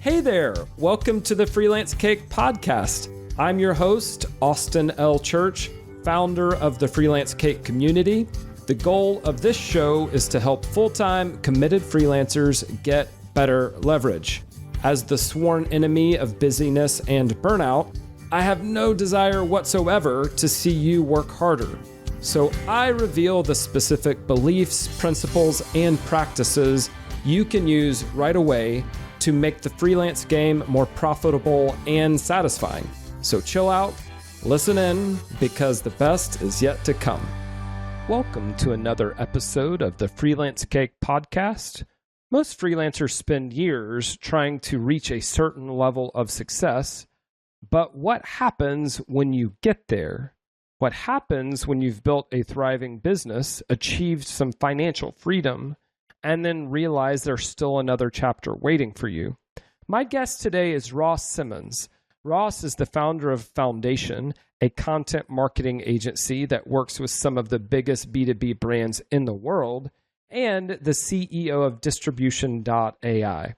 Hey there, welcome to the Freelance Cake podcast. I'm your host, Austin L. Church, founder of the Freelance Cake community. The goal of this show is to help full-time committed freelancers get better leverage. As the sworn enemy of busyness and burnout, I have no desire whatsoever to see you work harder. So I reveal the specific beliefs, principles, and practices you can use right away to make the freelance game more profitable and satisfying. So chill out, listen in, because the best is yet to come. Welcome to another episode of the Freelance Cake podcast. Most freelancers spend years trying to reach a certain level of success, but what happens when you get there? What happens when you've built a thriving business, achieved some financial freedom, and then realize there's still another chapter waiting for you? My guest today is Ross Simmonds. Ross is the founder of Foundation, a content marketing agency that works with some of the biggest B2B brands in the world, and the CEO of Distribution.ai.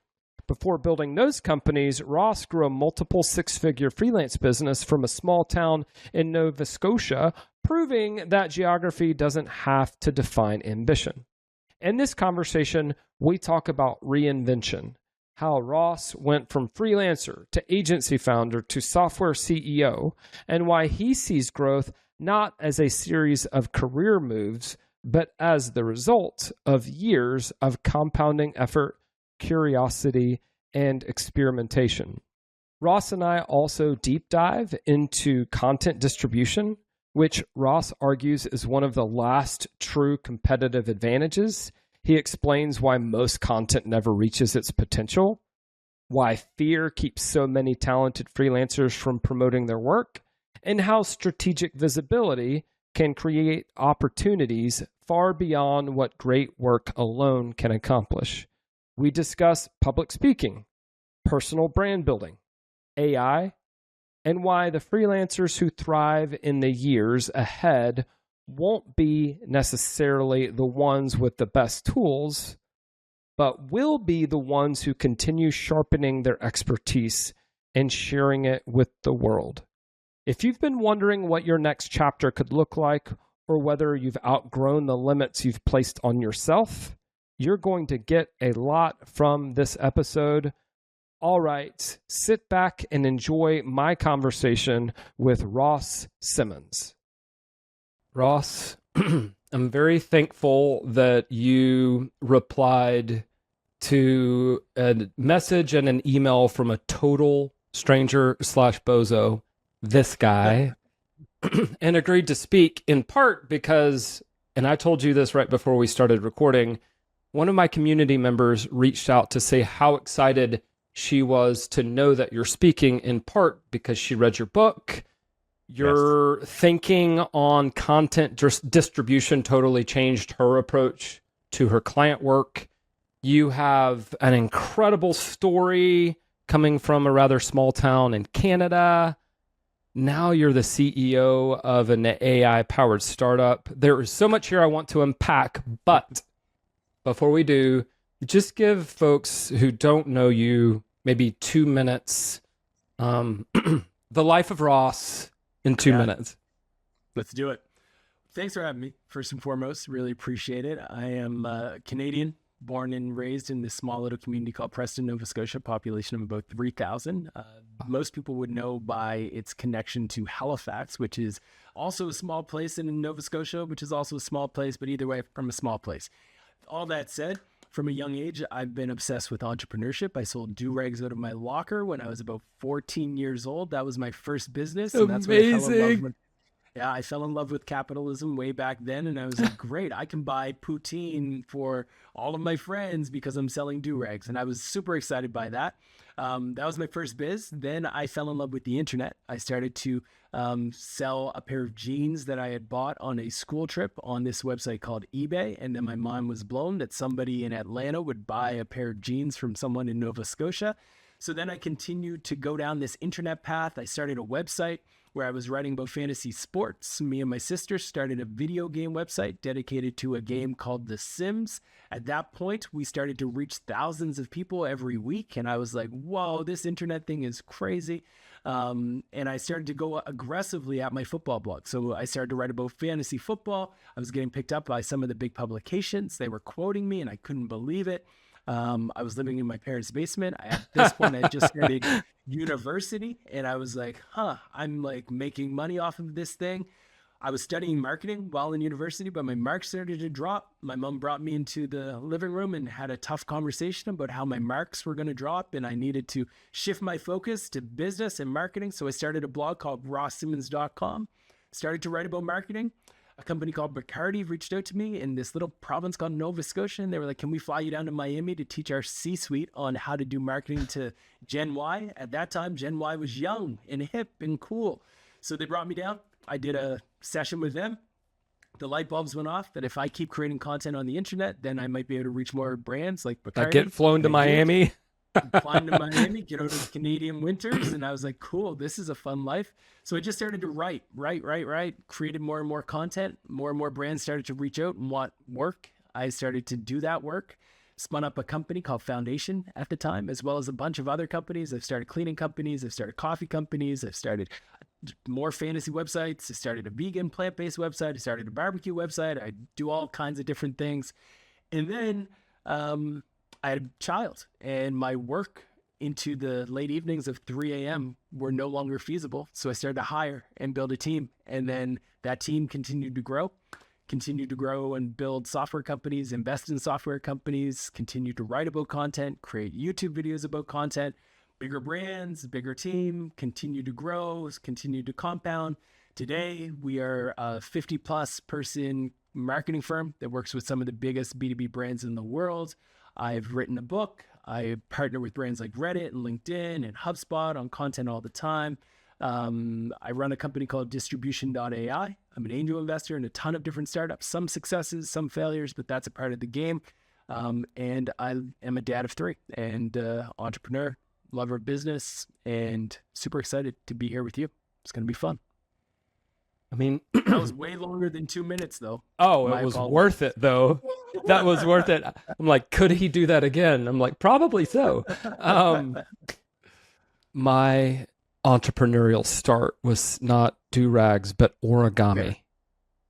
Before building those companies, Ross grew a multiple six-figure freelance business from a small town in Nova Scotia, proving that geography doesn't have to define ambition. In this conversation, we talk about reinvention, how Ross went from freelancer to agency founder to software CEO, and why he sees growth not as a series of career moves, but as the result of years of compounding effort, curiosity, and experimentation. Ross and I also deep dive into content distribution, which Ross argues is one of the last true competitive advantages. He explains why most content never reaches its potential, why fear keeps so many talented freelancers from promoting their work, and how strategic visibility can create opportunities far beyond what great work alone can accomplish. We discuss public speaking, personal brand building, AI, and why the freelancers who thrive in the years ahead won't be necessarily the ones with the best tools, but will be the ones who continue sharpening their expertise and sharing it with the world. If you've been wondering what your next chapter could look like, or whether you've outgrown the limits you've placed on yourself, you're going to get a lot from this episode. All right, sit back and enjoy my conversation with Ross Simmonds. Ross, I'm very thankful that you replied to a message and an email from a total stranger / bozo, this guy, and agreed to speak, in part because, and I told you this right before we started recording, one of my community members reached out to say how excited she was to know that you're speaking, in part because she read your book. Your thinking on content distribution totally changed her approach to her client work. You have an incredible story coming from a rather small town in Canada. Now you're the CEO of an AI-powered startup. There is so much here I want to unpack, but before we do, just give folks who don't know you maybe 2 minutes, the life of Ross in 2 minutes. Let's do it. Thanks for having me. First and foremost, really appreciate it. I am Canadian, born and raised in this small little community called Preston, Nova Scotia, population of about 3,000. Most people would know by its connection to Halifax, which is also a small place, and in Nova Scotia, which is also a small place, but either way, from a small place. All that said, from a young age, I've been obsessed with entrepreneurship. I sold do-rags out of my locker when I was about 14 years old. That was my first business. And that's when I fell in love with, I fell in love with capitalism way back then. And I was like, great, I can buy poutine for all of my friends because I'm selling do-rags. And I was super excited by that. That was my first biz. Then I fell in love with the internet. I started to sell a pair of jeans that I had bought on a school trip on this website called eBay. And then my mind was blown that somebody in Atlanta would buy a pair of jeans from someone in Nova Scotia. So then I continued to go down this internet path. I started a website. where I was writing about fantasy sports. Me and my sister started a video game website dedicated to a game called The Sims. At that point, we started to reach thousands of people every week. And I was like, whoa, this internet thing is crazy. And I started to go aggressively at my football blog. So I started to write about fantasy football. I was getting picked up by some of the big publications. They were quoting me and I couldn't believe it. I was living in my parents' basement. At this point, I just started university and I was like, I'm like making money off of this thing. I was studying marketing while in university, but my marks started to drop. My mom brought me into the living room and had a tough conversation about how my marks were going to drop and I needed to shift my focus to business and marketing. So I started a blog called rawsimmonds.com, started to write about marketing. A company called Bacardi reached out to me in this little province called Nova Scotia. And they were like, can we fly you down to Miami to teach our C-suite on how to do marketing to Gen Y? At that time, Gen Y was young and hip and cool. So they brought me down. I did a session with them. The light bulbs went off that if I keep creating content on the internet, then I might be able to reach more brands like Bacardi. I get flown to Miami. Flying to Miami, get out of the Canadian winters. And I was like, cool, this is a fun life. So I just started to write, created more and more content. More and more brands started to reach out and want work. I started to do that work, spun up a company called Foundation at the time, as well as a bunch of other companies. I've started cleaning companies. I've started coffee companies. I've started more fantasy websites. I started a vegan plant-based website. I started a barbecue website. I do all kinds of different things. And then, I had a child and my work into the late evenings of 3 a.m. were no longer feasible. So I started to hire and build a team. And then that team continued to grow and build software companies, invest in software companies, continue to write about content, create YouTube videos about content, bigger brands, bigger team, continue to grow, continue to compound. Today, we are a 50 plus person marketing firm that works with some of the biggest B2B brands in the world. I've written a book. I partner with brands like Reddit and LinkedIn and HubSpot on content all the time. I run a company called Distribution.ai. I'm an angel investor in a ton of different startups, some successes, some failures, but that's a part of the game. And I am a dad of 3 and entrepreneur, lover of business, and super excited to be here with you. It's going to be fun. I mean, that was way longer than 2 minutes, though. Oh, it was worth it, though. That was worth it. I'm like, could he do that again? I'm like, probably so. My entrepreneurial start was not do-rags, but origami. Okay.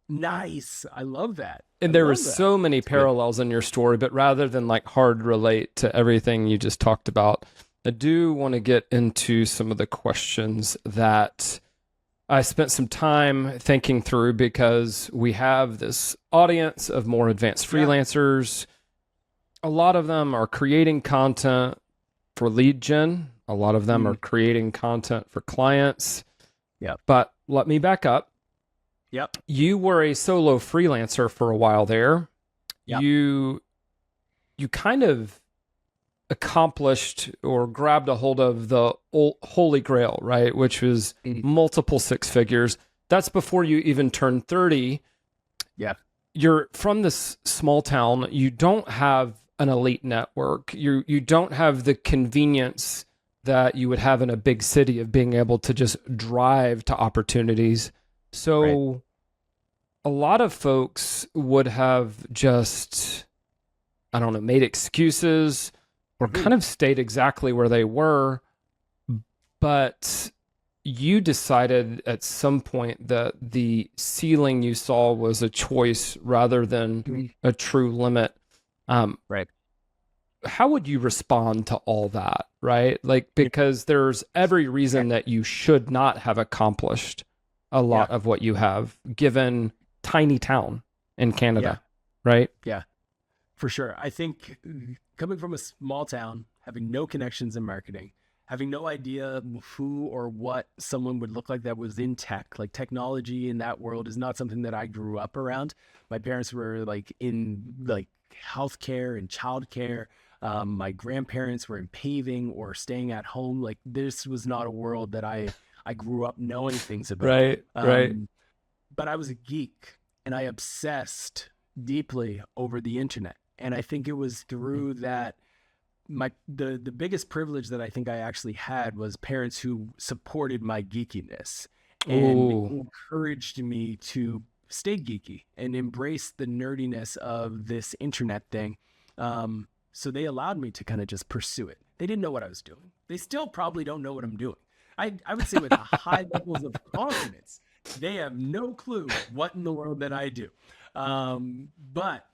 Nice. I love that. And there were so many parallels in your story, but rather than like hard relate to everything you just talked about, I do want to get into some of the questions that I spent some time thinking through because we have this audience of more advanced freelancers. A lot of them are creating content for lead gen. A lot of them are creating content for clients. Yeah. But let me back up. Yep. You were a solo freelancer for a while there. Yep. You kind of accomplished or grabbed a hold of the holy grail, right? Which was multiple 6 figures. That's before you even turned 30. Yeah. You're from this small town. You don't have an elite network. You don't have the convenience that you would have in a big city of being able to just drive to opportunities. So a lot of folks would have just, I don't know, made excuses or kind of stayed exactly where they were, but you decided at some point that the ceiling you saw was a choice rather than a true limit. Right. How would you respond to all that, right? Like, because there's every reason that you should not have accomplished a lot of what you have, given tiny town in Canada, right? Yeah, for sure. I think coming from a small town, having no connections in marketing, having no idea who or what someone would look like that was in tech, like technology in that world is not something that I grew up around. My parents were like in like healthcare and childcare. My grandparents were in paving or staying at home. Like this was not a world that I grew up knowing things about. Right. But I was a geek and I obsessed deeply over the internet. And I think it was through that the biggest privilege that I think I actually had was parents who supported my geekiness. and Ooh. encouraged me to stay geeky and embrace the nerdiness of this internet thing. So they allowed me to kind of just pursue it. They didn't know what I was doing. They still probably don't know what I'm doing. I would say with high levels of confidence, they have no clue what in the world that I do. But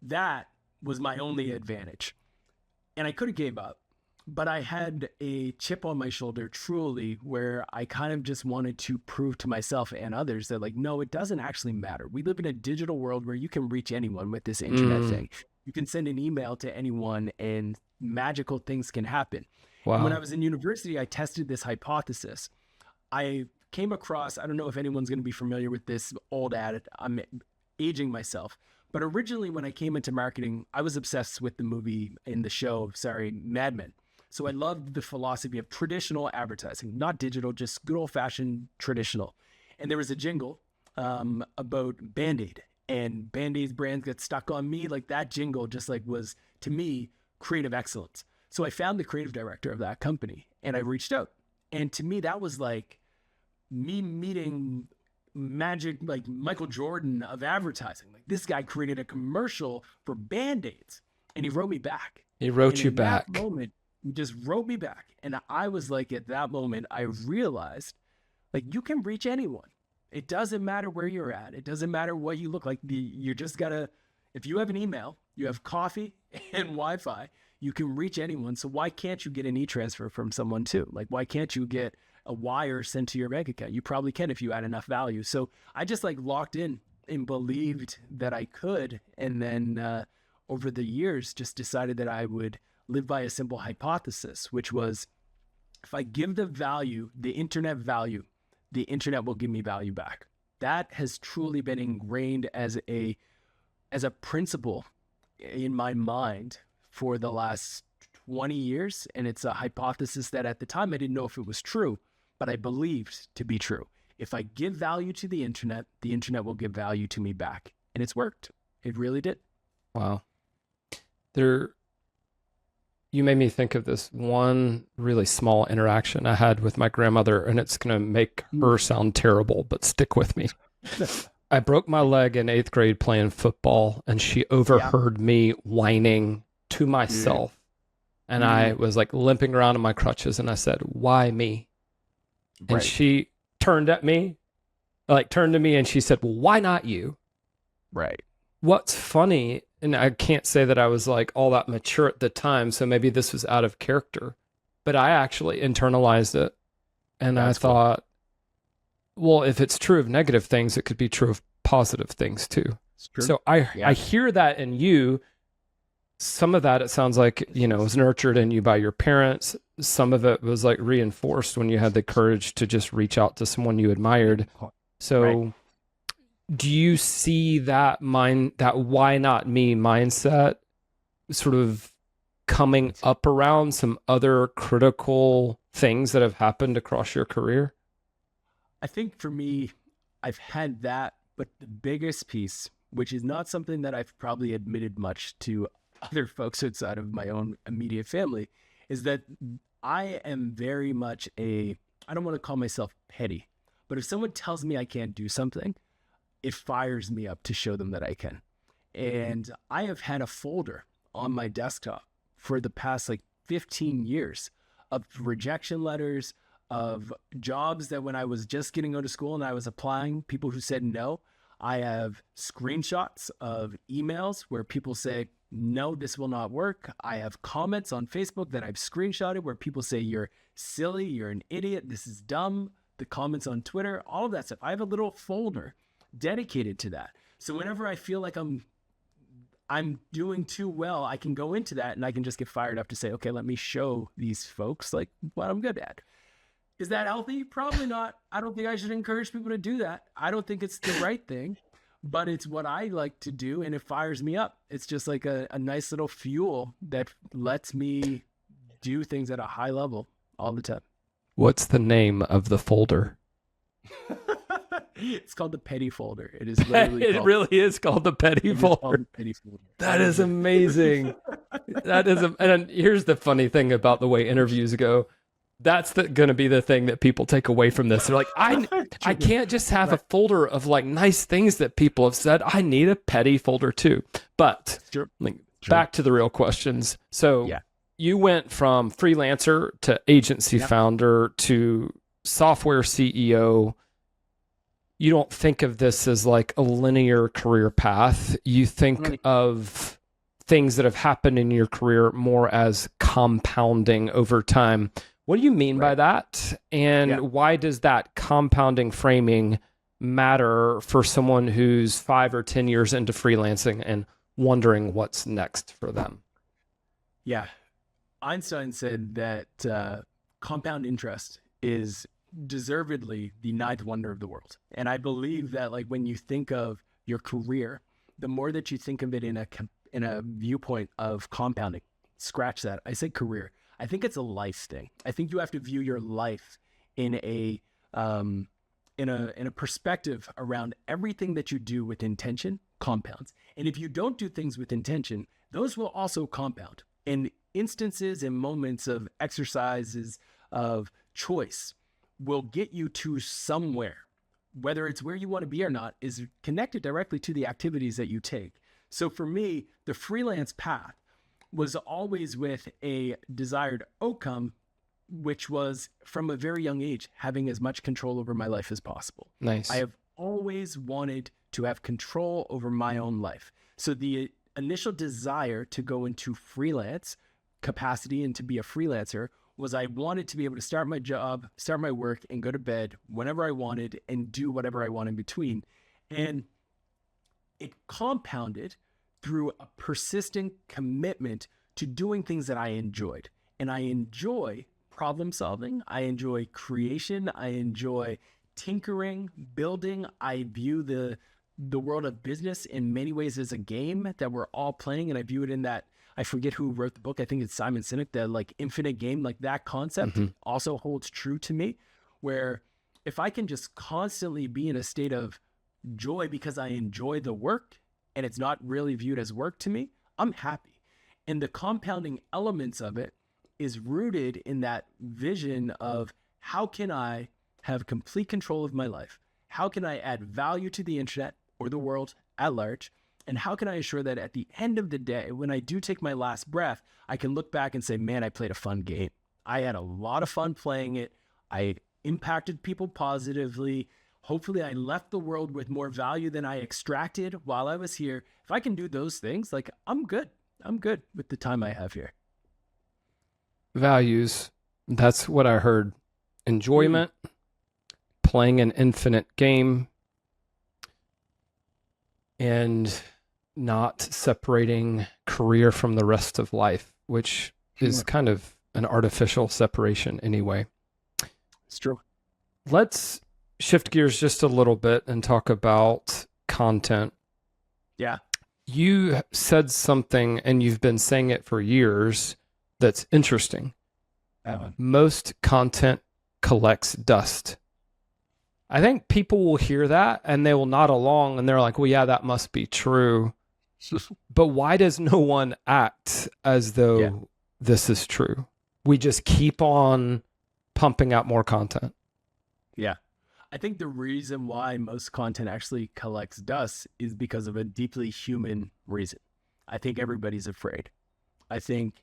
that was my only advantage. And I could have gave up, but I had a chip on my shoulder truly where I kind of just wanted to prove to myself and others that like, no, it doesn't actually matter. We live in a digital world where you can reach anyone with this internet thing. You can send an email to anyone and magical things can happen. Wow. And when I was in university, I tested this hypothesis. I came across, I don't know if anyone's going to be familiar with this old adage, I'm aging myself. But originally when I came into marketing, I was obsessed with the movie and the show, Mad Men. So I loved the philosophy of traditional advertising, not digital, just good old fashioned traditional. And there was a jingle about Band-Aid, and Band-Aid's brand got stuck on me. Like that jingle just like was, to me, creative excellence. So I found the creative director of that company and I reached out. And to me, that was like me meeting magic, like Michael Jordan of advertising. Like this guy created a commercial for Band-Aids and he wrote me back. He wrote you back. That moment, he just wrote me back. And I was like, at that moment, I realized like you can reach anyone. It doesn't matter where you're at. It doesn't matter what you look like. You just gotta, if you have an email, you have coffee and Wi-Fi, you can reach anyone. So why can't you get an e-transfer from someone too? Like, why can't you get a wire sent to your bank account? You probably can if you add enough value. So I just like locked in and believed that I could. And then over the years, just decided that I would live by a simple hypothesis, which was if I give the value, the internet will give me value back. That has truly been ingrained as a principle in my mind for the last 20 years. And it's a hypothesis that at the time I didn't know if it was true, but I believed to be true. If I give value to the internet will give value to me back. And it's worked. It really did. Wow. You made me think of this one really small interaction I had with my grandmother, and it's going to make her sound terrible, but stick with me. I broke my leg in 8th grade playing football, and she overheard me whining to myself. And I was like limping around on my crutches, and I said, "Why me?" And she turned to me and she said, "Well, why not you?" Right. What's funny, and I can't say that I was like all that mature at the time, so maybe this was out of character, but I actually internalized it. And I thought, well, if it's true of negative things, it could be true of positive things too. It's true. So I hear that in you. Some of that, it sounds like, was nurtured in you by your parents. Some of it was like reinforced when you had the courage to just reach out to someone you admired. So do you see that why not me mindset sort of coming up around some other critical things that have happened across your career? I think for me, I've had that, but the biggest piece, which is not something that I've probably admitted much to other folks outside of my own immediate family, is that I am very much I don't want to call myself petty, but if someone tells me I can't do something, it fires me up to show them that I can. And I have had a folder on my desktop for the past 15 years of rejection letters, of jobs that when I was just getting out of school and I was applying, people who said no. I have screenshots of emails where people say, "No, this will not work." I have comments on Facebook that I've screenshotted where people say, "You're silly, you're an idiot, this is dumb." The comments on Twitter, all of that stuff. I have a little folder dedicated to that. So whenever I feel like I'm doing too well, I can go into that and I can just get fired up to say, okay, let me show these folks what I'm good at. Is that healthy? Probably not. I don't think I should encourage people to do that. I don't think it's the right thing, but it's what I like to do and it fires me up. It's just like a nice little fuel that lets me do things at a high level all the time. What's the name of the folder? It's called the petty folder. It is literally it really is called the petty folder. That is amazing. And here's the funny thing about the way interviews go. That's going to be the thing that people take away from this. They're like, I can't just have a folder of like nice things that people have said. I need a petty folder too. But back to the real questions. So you went from freelancer to agency founder to software CEO. You don't think of this as like a linear career path. You think of things that have happened in your career more as compounding over time. What do you mean by that? And why does that compounding framing matter for someone who's 5 or 10 years into freelancing and wondering what's next for them? Yeah. Einstein said that compound interest is deservedly the ninth wonder of the world. And I believe that like when you think of your career, the more that you think of it in a viewpoint of compounding, scratch that. I say career. I think it's a life thing. I think you have to view your life in a perspective around everything that you do with intention compounds. And if you don't do things with intention, those will also compound. And instances and moments of exercises of choice will get you to somewhere. Whether it's where you want to be or not is connected directly to the activities that you take. So for me, the freelance path was always with a desired outcome, which was from a very young age, having as much control over my life as possible. Nice. I have always wanted to have control over my own life. So the initial desire to go into freelance capacity and to be a freelancer was I wanted to be able to start my job, start my work, and go to bed whenever I wanted and do whatever I want in between. And it compounded through a persistent commitment to doing things that I enjoyed. And I enjoy problem solving. I enjoy creation. I enjoy tinkering, building. I view the world of business in many ways as a game that we're all playing. And I view it in that, I forget who wrote the book. I think it's Simon Sinek, the like infinite game, like that concept also holds true to me, where if I can just constantly be in a state of joy because I enjoy the work, and it's not really viewed as work to me, I'm happy. And the compounding elements of it is rooted in that vision of how can I have complete control of my life? How can I add value to the internet or the world at large? And how can I ensure that at the end of the day, when I do take my last breath, I can look back and say, man, I played a fun game. I had a lot of fun playing it. I impacted people positively. Hopefully I left the world with more value than I extracted while I was here. If I can do those things, like I'm good. I'm good with the time I have here. Values. That's what I heard. Enjoyment, playing an infinite game, and not separating career from the rest of life, which is kind of an artificial separation anyway. It's true. Let's shift gears just a little bit and talk about content. Yeah. You said something, and you've been saying it for years, that's interesting. Most content collects dust. I think people will hear that and they will nod along and they're like, well, yeah, that must be true. But why does no one act as though this is true? We just keep on pumping out more content. Yeah. I think the reason why most content actually collects dust is because of a deeply human reason. I think everybody's afraid. I think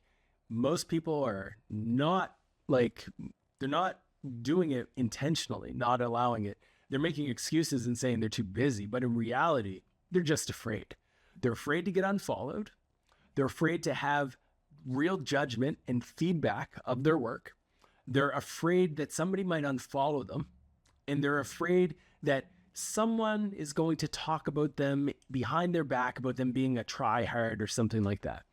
most people are not they're not doing it intentionally, not allowing it. They're making excuses and saying they're too busy, but in reality, they're just afraid. They're afraid to get unfollowed. They're afraid to have real judgment and feedback of their work. They're afraid that somebody might unfollow them. And they're afraid that someone is going to talk about them behind their back, about them being a try-hard or something like that.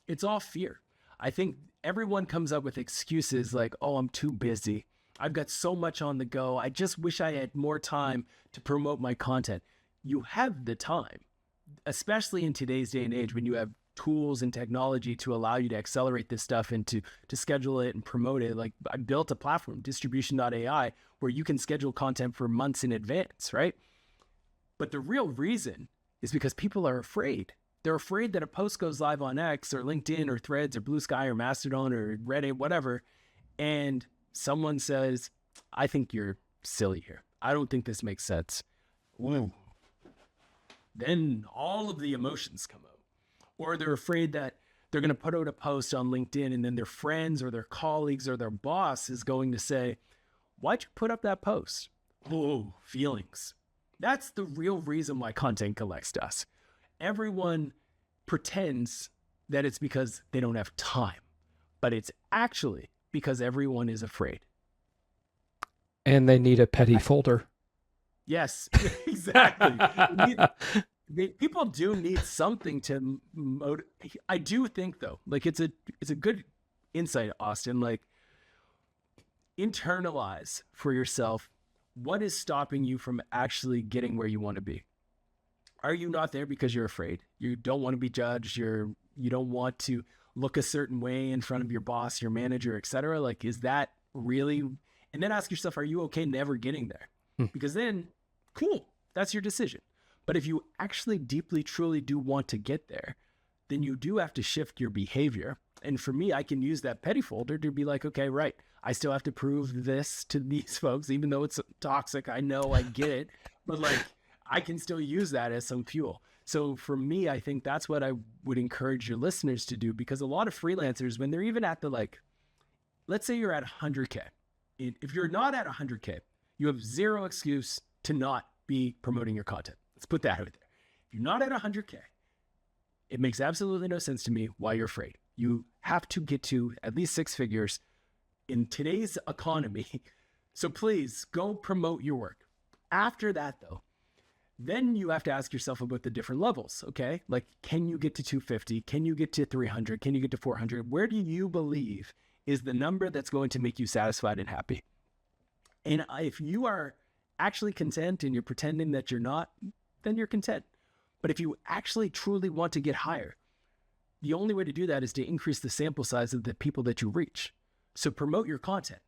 It's all fear. I think everyone comes up with excuses like, oh, I'm too busy. I've got so much on the go. I just wish I had more time to promote my content. You have the time, especially in today's day and age when you have tools and technology to allow you to accelerate this stuff and to schedule it and promote it. Like I built a platform, Distribution.ai, where you can schedule content for months in advance, right? But the real reason is because people are afraid. They're afraid that a post goes live on X or LinkedIn or Threads or Blue Sky or Mastodon or Reddit, whatever, and someone says, I think you're silly here. I don't think this makes sense. Whoa. Then all of the emotions come out. Or they're afraid that they're going to put out a post on LinkedIn and then their friends or their colleagues or their boss is going to say, why'd you put up that post? Oh, feelings. That's the real reason why content collects dust. Everyone pretends that it's because they don't have time, but it's actually because everyone is afraid. And they need a petty folder. Yes, exactly. People do need something to motivate. I do think though, like it's a good insight, Austin, like internalize for yourself, what is stopping you from actually getting where you want to be? Are you not there because you're afraid? You don't want to be judged. You don't want to look a certain way in front of your boss, your manager, etc. Like, is that really? And then ask yourself, are you okay never getting there? Because then, cool, that's your decision. But if you actually deeply, truly do want to get there, then you do have to shift your behavior. And for me, I can use that petty folder to be like, okay, right, I still have to prove this to these folks, even though it's toxic. I know, I get it, but like, I can still use that as some fuel. So for me, I think that's what I would encourage your listeners to do, because a lot of freelancers, when they're even at the, like, let's say you're at 100K. If you're not at 100K, you have zero excuse to not be promoting your content. Let's put that out there. If you're not at 100K, it makes absolutely no sense to me why you're afraid. You have to get to at least 6 figures in today's economy. So please go promote your work. After that though, then you have to ask yourself about the different levels, okay? Like, can you get to 250? Can you get to 300? Can you get to 400? Where do you believe is the number that's going to make you satisfied and happy? And if you are actually content and you're pretending that you're not, then you're content. But if you actually truly want to get higher, the only way to do that is to increase the sample size of the people that you reach. So promote your content.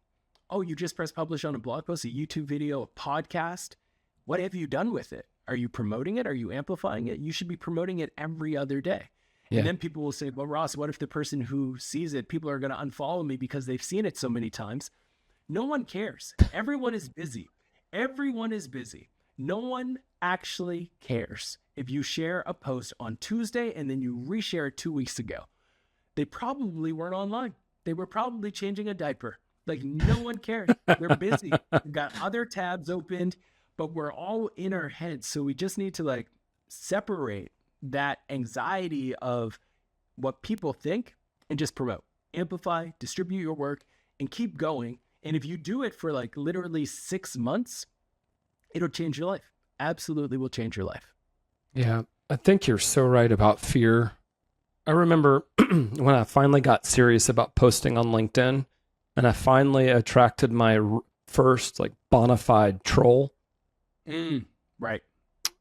Oh, you just press publish on a blog post, a YouTube video, a podcast. What have you done with it? Are you promoting it? Are you amplifying it? You should be promoting it every other day. Yeah. And then people will say, well, Ross, what if the person who sees it, people are going to unfollow me because they've seen it so many times? No one cares. Everyone is busy. Everyone is busy. No one actually cares. If you share a post on Tuesday and then you reshare it 2 weeks ago, they probably weren't online. They were probably changing a diaper. Like, no one cares. They're busy. We've got other tabs opened, but we're all in our heads. So we just need to like separate that anxiety of what people think and just promote, amplify, distribute your work, and keep going. And if you do it for like literally 6 months, it'll change your life. Absolutely will change your life. Yeah, I think you're so right about fear. I remember when I finally got serious about posting on LinkedIn and I finally attracted my first like bona fide troll. Right.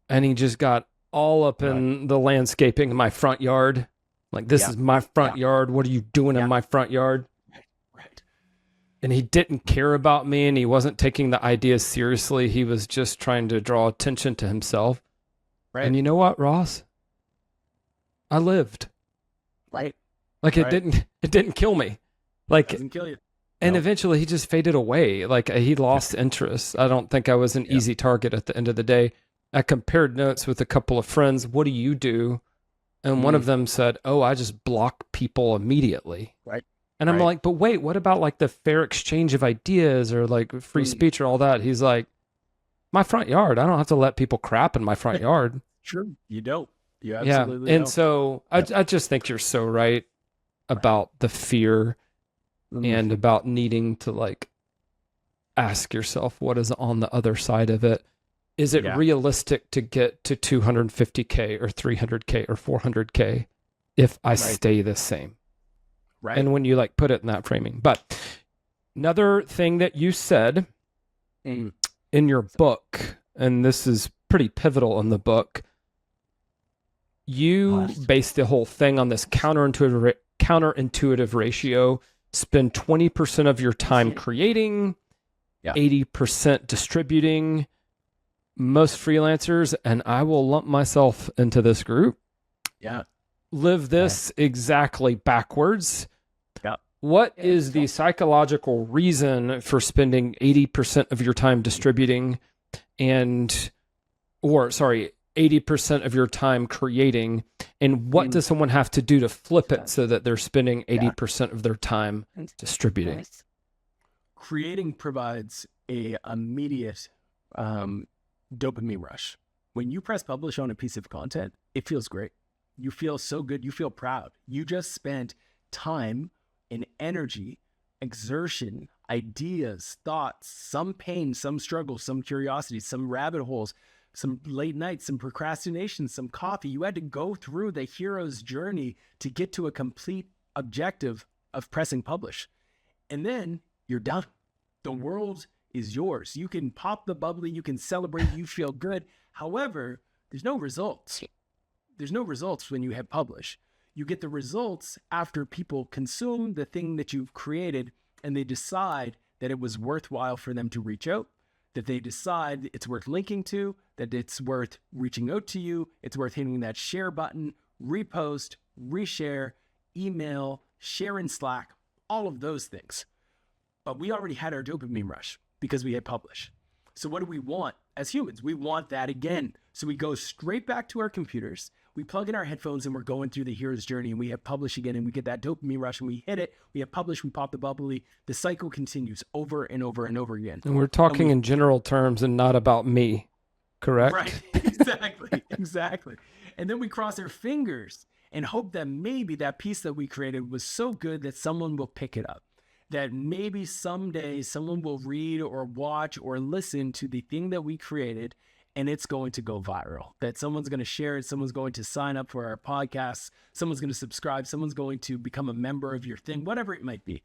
And he just got all up in the landscaping in my front yard. Like, this is my front yard. What are you doing in my front yard? Right. And he didn't care about me and he wasn't taking the ideas seriously. He was just trying to draw attention to himself. Right. And you know what, Ross? I lived. Right. Like, it didn't kill me. Like, it doesn't kill you. And eventually he just faded away. Like, he lost interest. I don't think I was an easy target at the end of the day. I compared notes with a couple of friends. What do you do? And one of them said, oh, I just block people immediately. Right. And I'm like, but wait, what about like the fair exchange of ideas or like free speech or all that? He's like, my front yard. I don't have to let people crap in my front yard. Sure. You don't. You absolutely And don't. so I just think you're so right about the fear and about needing to like ask yourself what is on the other side of it. Is it realistic to get to 250K or 300K or 400K if I stay the same? Right. And when you like put it in that framing. But another thing that you said in your book, and this is pretty pivotal in the book, you based the whole thing on this counterintuitive ratio. Spend 20% of your time creating, 80% distributing. Most freelancers, and I will lump myself into this group, live this exactly backwards. What is the psychological reason for spending 80% of your time distributing 80% of your time creating? And what does someone have to do to flip it so that they're spending 80% of their time distributing? Creating provides a immediate dopamine rush. When you press publish on a piece of content, it feels great. You feel so good. You feel proud. You just spent time and energy, exertion, ideas, thoughts, some pain, some struggle, some curiosity, some rabbit holes, some late nights, some procrastination, some coffee. You had to go through the hero's journey to get to a complete objective of pressing publish. And then you're done. The world is yours. You can pop the bubbly, you can celebrate, you feel good. However, there's no results. There's no results when you hit publish. You get the results after people consume the thing that you've created and they decide that it was worthwhile for them to reach out, that they decide it's worth linking to, that it's worth reaching out to you, it's worth hitting that share button, repost, reshare, email, share in Slack, all of those things. But we already had our dopamine rush because we hit publish. So what do we want as humans? We want that again. So we go straight back to our computers, we plug in our headphones and we're going through the hero's journey and we hit publish again and we get that dopamine rush and we hit it, we hit publish, we pop the bubbly. The cycle continues over and over and over again. And we're talking in general terms and not about me, correct? Right, exactly. And then we cross our fingers and hope that maybe that piece that we created was so good that someone will pick it up. That maybe someday someone will read or watch or listen to the thing that we created and it's going to go viral. That someone's going to share it, someone's going to sign up for our podcasts, someone's going to subscribe, someone's going to become a member of your thing, whatever it might be.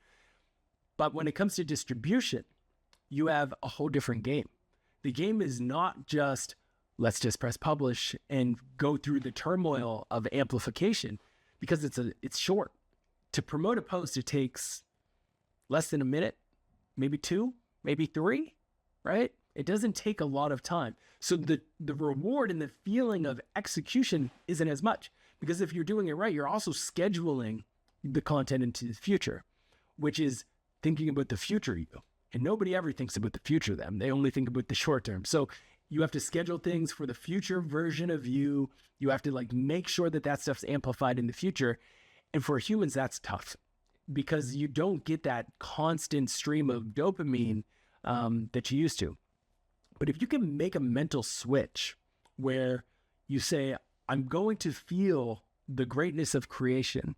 But when it comes to distribution, you have a whole different game. The game is not just, let's just press publish and go through the turmoil of amplification because it's short. To promote a post, it takes less than a minute, maybe 2, maybe 3, right? It doesn't take a lot of time. So the reward and the feeling of execution isn't as much because if you're doing it right, you're also scheduling the content into the future, which is thinking about the future you. And nobody ever thinks about the future them. They only think about the short term. So you have to schedule things for the future version of you. You have to make sure that stuff's amplified in the future. And for humans, that's tough because you don't get that constant stream of dopamine that you used to. But if you can make a mental switch where you say, I'm going to feel the greatness of creation,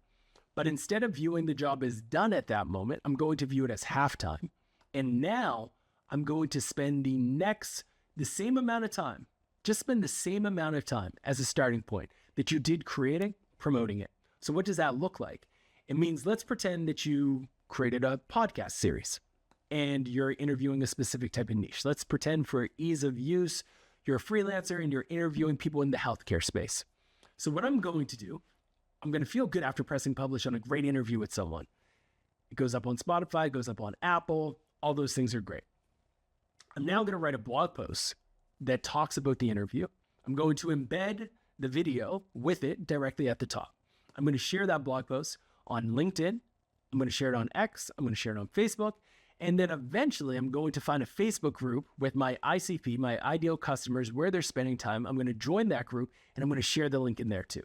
but instead of viewing the job as done at that moment, I'm going to view it as halftime. And now I'm going to spend the same amount of time, just spend the same amount of time as a starting point that you did creating, promoting it. So what does that look like? It means let's pretend that you created a podcast series and you're interviewing a specific type of niche. Let's pretend for ease of use, you're a freelancer and you're interviewing people in the healthcare space. So what I'm going to do, I'm going to feel good after pressing publish on a great interview with someone. It goes up on Spotify, it goes up on Apple, all those things are great. I'm now going to write a blog post that talks about the interview. I'm going to embed the video with it directly at the top. I'm going to share that blog post on LinkedIn. I'm going to share it on X. I'm going to share it on Facebook. And then eventually I'm going to find a Facebook group with my ICP, my ideal customers, where they're spending time. I'm going to join that group and I'm going to share the link in there too.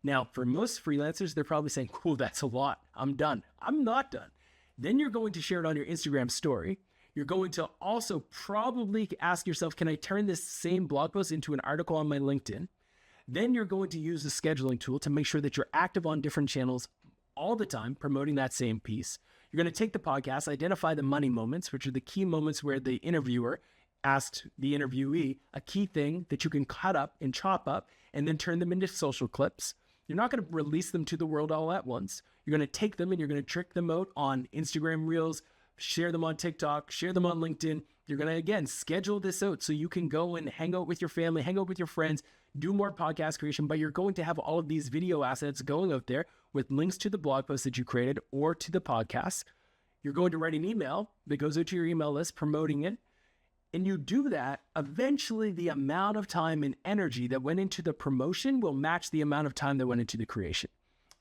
Now, for most freelancers, they're probably saying, cool, that's a lot. I'm done. I'm not done. Then you're going to share it on your Instagram story. You're going to also probably ask yourself, can I turn this same blog post into an article on my LinkedIn? Then you're going to use the scheduling tool to make sure that you're active on different channels all the time, promoting that same piece. You're going to take the podcast, identify the money moments, which are the key moments where the interviewer asked the interviewee a key thing that you can cut up and chop up and then turn them into social clips. You're not going to release them to the world all at once. You're going to take them and you're going to trick them out on Instagram Reels, share them on TikTok, share them on LinkedIn. You're going to, again, schedule this out so you can go and hang out with your family, hang out with your friends, do more podcast creation, but you're going to have all of these video assets going out there with links to the blog post that you created or to the podcast. You're going to write an email that goes out to your email list promoting it. And you do that, eventually the amount of time and energy that went into the promotion will match the amount of time that went into the creation.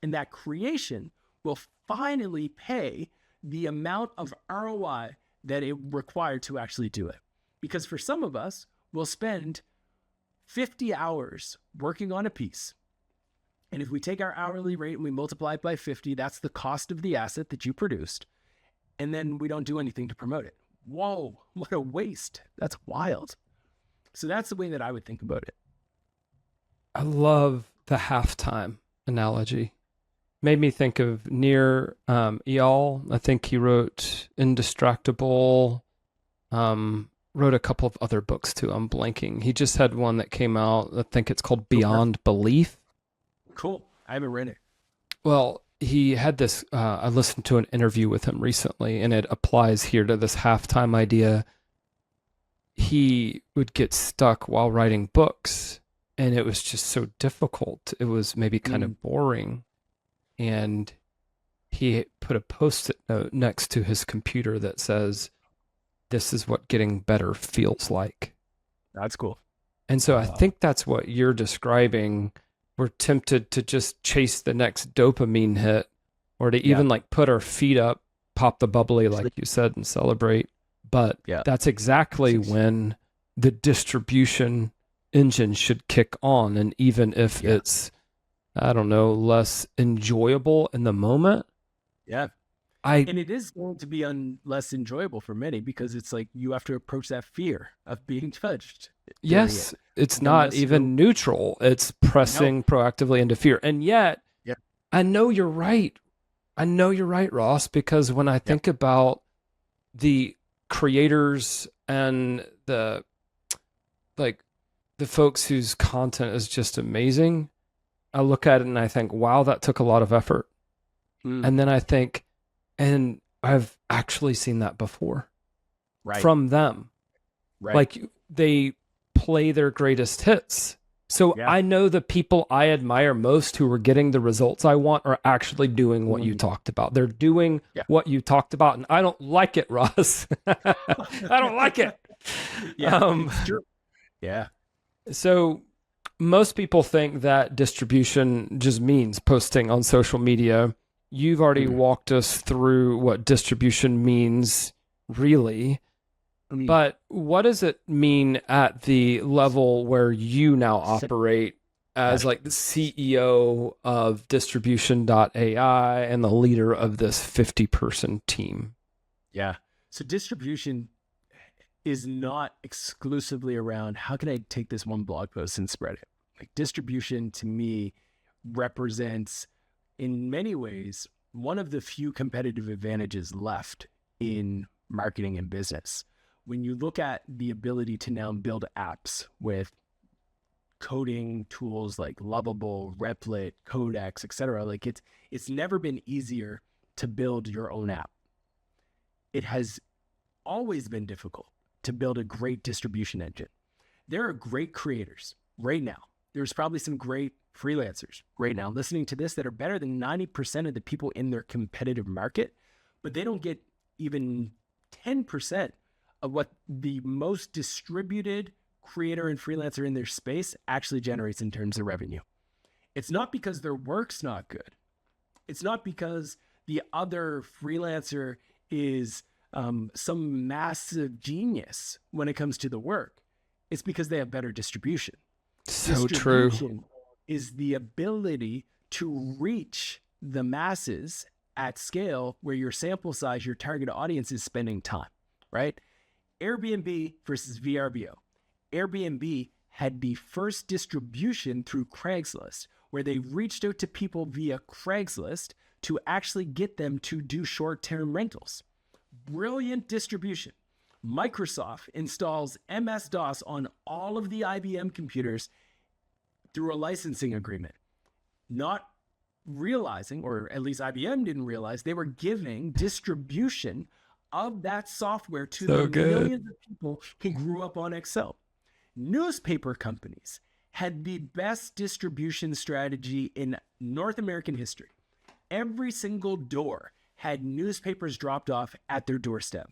And that creation will finally pay the amount of ROI that it required to actually do it. Because for some of us, we'll spend 50 hours working on a piece. And if we take our hourly rate and we multiply it by 50, that's the cost of the asset that you produced. And then we don't do anything to promote it. Whoa, what a waste. That's wild. So that's the way that I would think about it. I love the halftime analogy. Made me think of Nir Eyal. I think he wrote Indistractable, wrote a couple of other books too. I'm blanking. He just had one that came out. I think it's called Beyond Belief. Cool. I haven't read it. Well, he had this, I listened to an interview with him recently, and it applies here to this halftime idea. He would get stuck while writing books, and it was just so difficult. It was maybe kind of boring. And he put a Post-it note next to his computer that says, "This is what getting better feels like." That's cool. And so I think that's what you're describing. We're tempted to just chase the next dopamine hit, or to even like put our feet up, pop the bubbly, like you said, and celebrate. But that's exactly when the distribution engine should kick on. And even if it's, I don't know, less enjoyable in the moment. Yeah. And it is going to be less enjoyable for many, because it's like you have to approach that fear of being judged. Yes, it's not even neutral. It's pressing proactively into fear. And yet, I know you're right. I know you're right, Ross, because when I think about the creators and the folks whose content is just amazing, I look at it and I think, wow, that took a lot of effort. And then I think, and I've actually seen that before from them. Like they play their greatest hits. So I know the people I admire most who are getting the results I want are actually doing what you talked about. They're doing what you talked about. And I don't like it, Ross. I don't like it. It's true. So most people think that distribution just means posting on social media. You've already walked us through what distribution means, really. But what does it mean at the level where you now operate as like the CEO of Distribution.ai and the leader of this 50-person team? Yeah. So distribution is not exclusively around how can I take this one blog post and spread it. Like distribution to me represents, in many ways, one of the few competitive advantages left in marketing and business. When you look at the ability to now build apps with coding tools like Lovable, Replit, Codex, etc., like it's never been easier to build your own app. It has always been difficult to build a great distribution engine. There are great creators right now. There's probably some great freelancers right now listening to this that are better than 90% of the people in their competitive market, but they don't get even 10% of what the most distributed creator and freelancer in their space actually generates in terms of revenue. It's not because their work's not good. It's not because the other freelancer is some massive genius when it comes to the work. It's because they have better distribution. So true. Is the ability to reach the masses at scale where your sample size, your target audience is spending time, right? Airbnb versus VRBO. Airbnb had the first distribution through Craigslist, where they reached out to people via Craigslist to actually get them to do short-term rentals. Brilliant distribution. Microsoft installs MS-DOS on all of the IBM computers through a licensing agreement, not realizing, or at least IBM didn't realize, they were giving distribution of that software to the millions of people who grew up on Excel. Newspaper companies had the best distribution strategy in North American history. Every single door had newspapers dropped off at their doorstep.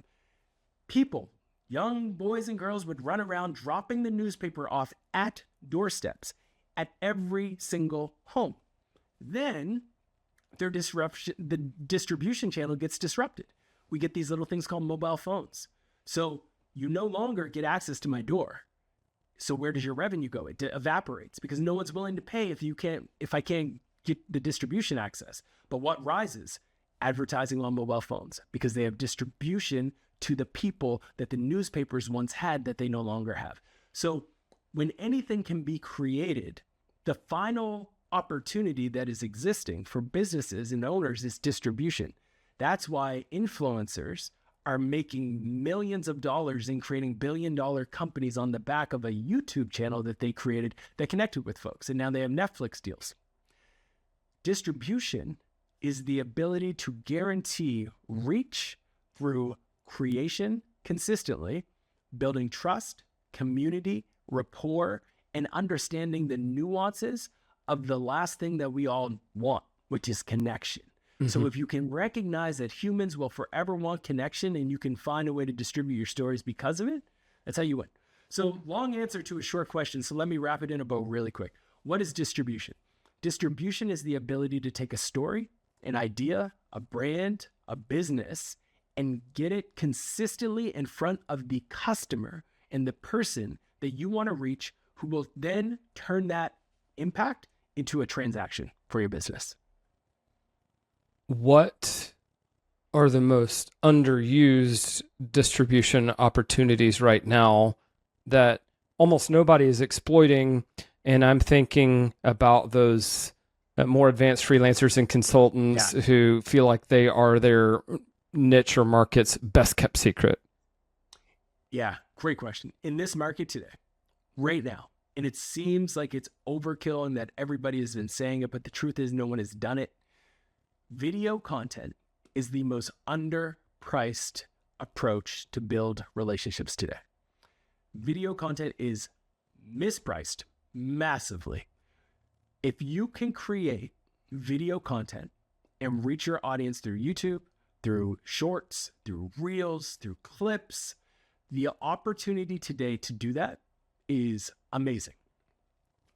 People, young boys and girls, would run around dropping the newspaper off at doorsteps at every single home. Then the distribution channel gets disrupted. We get these little things called mobile phones. So you no longer get access to my door. So where does your revenue go? It evaporates because no one's willing to pay if I can't get the distribution access. But what rises? Advertising on mobile phones, because they have distribution to the people that the newspapers once had that they no longer have. So when anything can be created, the final opportunity that is existing for businesses and owners is distribution. That's why influencers are making millions of dollars and creating billion-dollar companies on the back of a YouTube channel that they created that connected with folks. And now they have Netflix deals. Distribution is the ability to guarantee reach through creation consistently, building trust, community, rapport, and understanding the nuances of the last thing that we all want, which is connection. Mm-hmm. So if you can recognize that humans will forever want connection and you can find a way to distribute your stories because of it, that's how you win. So long answer to a short question. So let me wrap it in a bow really quick. What is distribution? Distribution is the ability to take a story, an idea, a brand, a business, and get it consistently in front of the customer and the person that you want to reach, who will then turn that impact into a transaction for your business. What are the most underused distribution opportunities right now that almost nobody is exploiting? And I'm thinking about those more advanced freelancers and consultants who feel like they are their niche or market's best kept secret. Yeah, great question. In this market today, right now, and it seems like it's overkill and that everybody has been saying it, but the truth is no one has done it. Video content is the most underpriced approach to build relationships today. Video content is mispriced massively. If you can create video content and reach your audience through YouTube, through shorts, through reels, through clips, the opportunity today to do that is amazing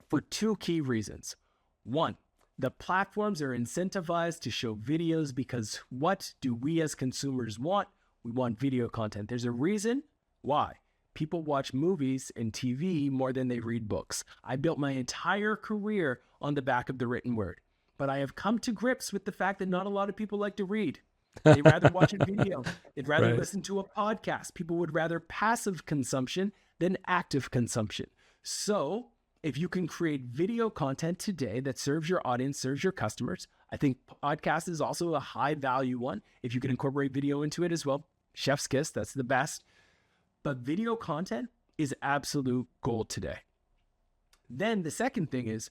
for two key reasons. One, the platforms are incentivized to show videos because what do we as consumers want? We want video content. There's a reason why people watch movies and TV more than they read books. I built my entire career on the back of the written word, but I have come to grips with the fact that not a lot of people like to read. They'd rather watch a video. They'd rather listen to a podcast. People would rather passive consumption than active consumption. So if you can create video content today that serves your audience, serves your customers, I think podcast is also a high value one. If you can incorporate video into it as well, chef's kiss, that's the best. But video content is absolute gold today. Then the second thing is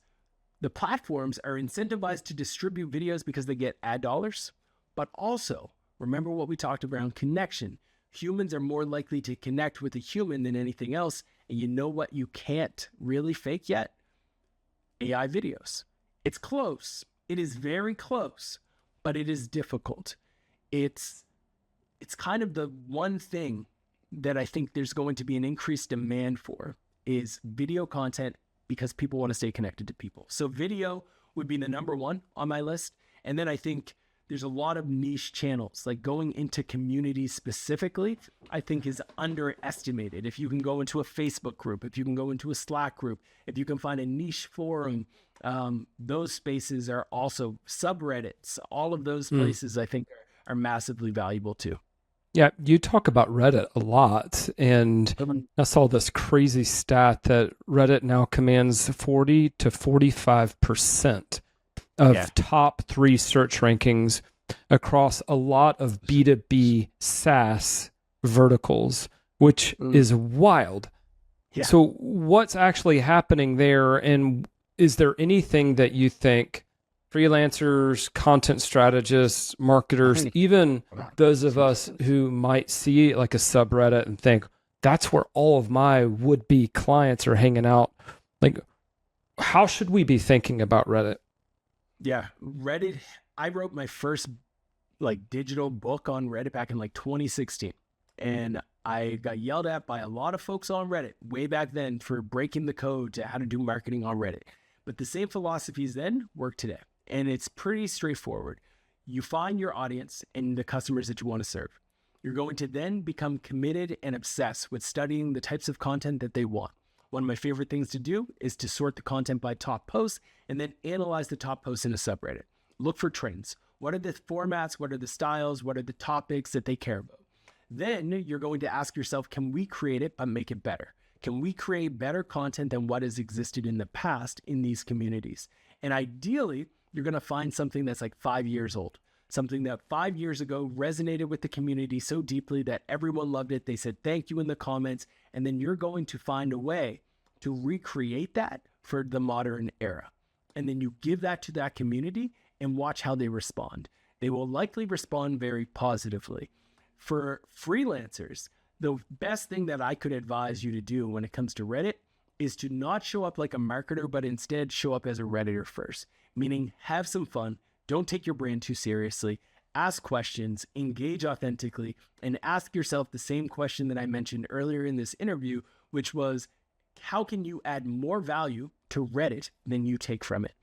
the platforms are incentivized to distribute videos because they get ad dollars. But also, remember what we talked around connection. Humans are more likely to connect with a human than anything else. And you know what you can't really fake yet? AI videos. It's close. It is very close, but it is difficult. It's kind of the one thing that I think there's going to be an increased demand for is video content because people want to stay connected to people. So video would be the number one on my list. And then I think there's a lot of niche channels, like going into communities specifically, I think is underestimated. If you can go into a Facebook group, if you can go into a Slack group, if you can find a niche forum, those spaces are also subreddits. All of those places I think are massively valuable too. Yeah, you talk about Reddit a lot, and I saw this crazy stat that Reddit now commands 40 to 45% of top 3 search rankings across a lot of B2B SaaS verticals, which is wild. Yeah. So what's actually happening there, and is there anything that you think freelancers, content strategists, marketers, even those of us who might see like a subreddit and think, that's where all of my would-be clients are hanging out, like, how should we be thinking about Reddit? Yeah, Reddit. I wrote my first digital book on Reddit back in 2016. And I got yelled at by a lot of folks on Reddit way back then for breaking the code to how to do marketing on Reddit. But the same philosophies then work today. And it's pretty straightforward. You find your audience and the customers that you want to serve. You're going to then become committed and obsessed with studying the types of content that they want. One of my favorite things to do is to sort the content by top posts and then analyze the top posts in a subreddit. Look for trends. What are the formats? What are the styles? What are the topics that they care about? Then you're going to ask yourself, can we create it but make it better? Can we create better content than what has existed in the past in these communities? And ideally, you're going to find something that's like 5 years old. Something that 5 years ago resonated with the community so deeply that everyone loved it. They said thank you in the comments. And then you're going to find a way to recreate that for the modern era. And then you give that to that community and watch how they respond. They will likely respond very positively. For freelancers, the best thing that I could advise you to do when it comes to Reddit is to not show up like a marketer, but instead show up as a Redditor first. Meaning have some fun. Don't take your brand too seriously. Ask questions, engage authentically, and ask yourself the same question that I mentioned earlier in this interview, which was, how can you add more value to Reddit than you take from it?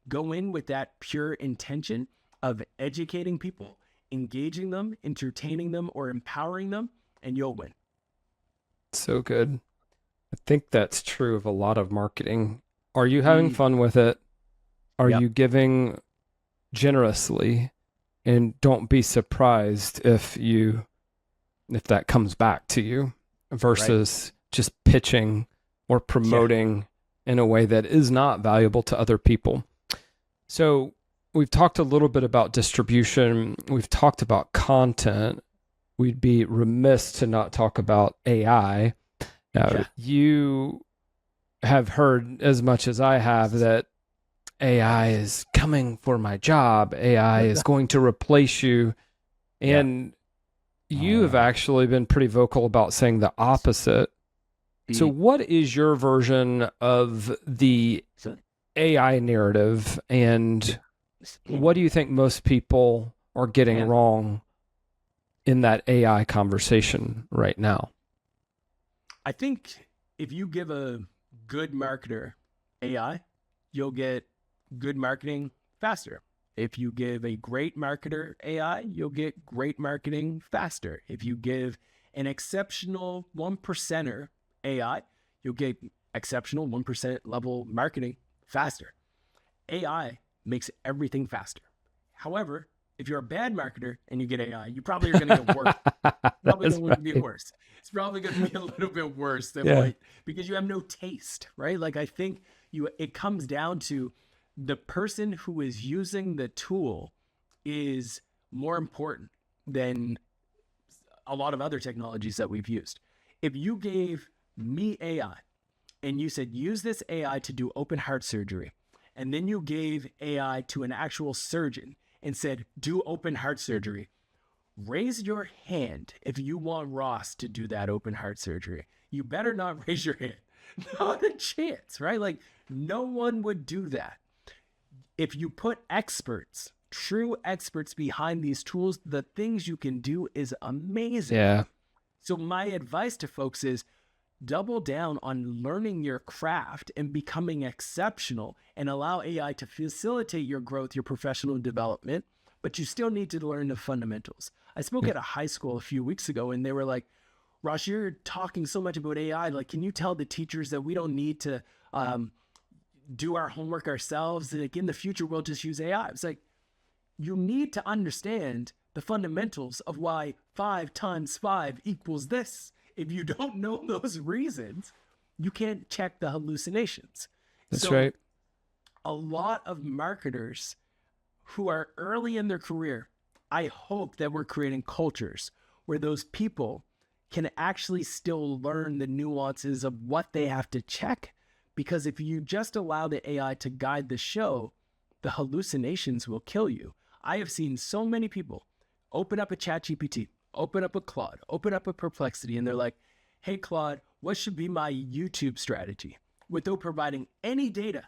Go in with that pure intention of educating people, engaging them, entertaining them, or empowering them, and you'll win. So good. I think that's true of a lot of marketing. Are you having fun with it? Are you giving generously? And don't be surprised if that comes back to you versus just pitching or promoting in a way that is not valuable to other people. So we've talked a little bit about distribution. We've talked about content. We'd be remiss to not talk about AI. Now, you have heard as much as I have that AI is coming for my job. AI is going to replace you. And you have actually been pretty vocal about saying the opposite. So what is your version of the AI narrative, and what do you think most people are getting wrong in that AI conversation right now? I think if you give a good marketer AI, you'll get good marketing faster. If you give a great marketer AI, you'll get great marketing faster. If you give an exceptional 1%er AI, you'll get exceptional 1% level marketing faster. AI makes everything faster. However, if you're a bad marketer and you get AI, you probably are going to get worse. Probably going to be worse. It's probably going to be a little bit worse than because you have no taste, right? Like I think it comes down to the person who is using the tool is more important than a lot of other technologies that we've used. If you gave me AI and you said, use this AI to do open heart surgery, and then you gave AI to an actual surgeon and said, do open heart surgery, raise your hand if you want Ross to do that open heart surgery. You better not raise your hand. Not a chance, right? Like no one would do that. If you put experts, true experts behind these tools, the things you can do is amazing. Yeah. So my advice to folks is double down on learning your craft and becoming exceptional, and allow AI to facilitate your growth, your professional development, but you still need to learn the fundamentals. I spoke at a high school a few weeks ago and they were like, Ross, you're talking so much about AI. Like, can you tell the teachers that we don't need to do our homework ourselves? Like in the future, we'll just use AI. It's like, you need to understand the fundamentals of why 5 times 5 equals this. If you don't know those reasons, you can't check the hallucinations. That's right. A lot of marketers who are early in their career, I hope that we're creating cultures where those people can actually still learn the nuances of what they have to check. Because if you just allow the AI to guide the show, the hallucinations will kill you. I have seen so many people open up a ChatGPT, open up a Claude, open up a Perplexity, and they're like, hey, Claude, what should be my YouTube strategy? Without providing any data.